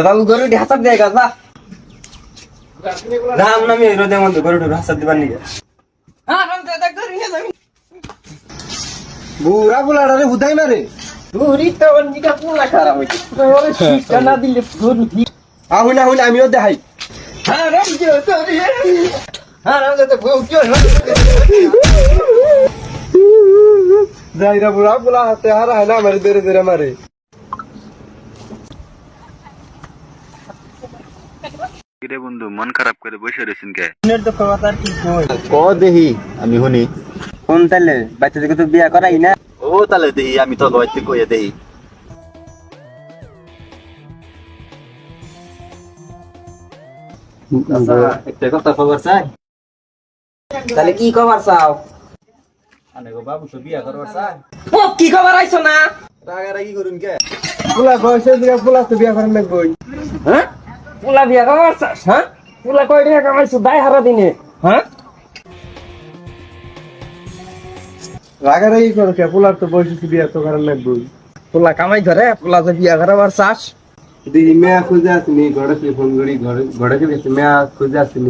বাবু গরু হাসাত দেয় গাছ রাম নামে রোদের মধ্যে গরুটা হাসাত দিবার নিয়ে বুড়া বুলাডারে হুদাই মারে বুড়ি তো অন্যিকা পুলা খারাপ হইছে ওরে শিক্ষা না দিলে ফুল আহুন আহুন আমিও দেখাই হ্যাঁ রে হ্যাঁ রে তো বউ কি যাইরা বুড়া বুলা হাতে হারা হয় না মারে দেরে দেরে মারে কিরে বন্ধু মন খারাপ করে বসে রয়েছেন কে? তো কথা কি কই ক দেহি আমি শুনি। কোন তাইলে বাচ্চাদেরকে তো বিয়া করাই না ও তাহলে দেহি আমি তো গাইতে কইয়া দেহি। একটা কথা খবর চাই তাহলে কি খবর চাও আনেগো বাবু তো বিয়া করবার চাই। ও কি খবর আইছো না রাগারাগি করুন কে? পুলা বয়সে দিকে পুলা তো বিয়া করেন লাগবে হ্যাঁ পুলা বিয়া করার চাস হ্যাঁ পুলা কয় টাকা কামাইছো দায় হারা দিনে হ্যাঁ রাগারাগি করো কে পুলার তো বয়সে বিয়া তো করেন লাগবে পুলা কামাই করে পুলা তো বিয়া করাবার চাস দি মেয়া খুঁজে আসিনি ঘরে ফোন করি ঘরে ঘরে মেয়া খুঁজে আসিনি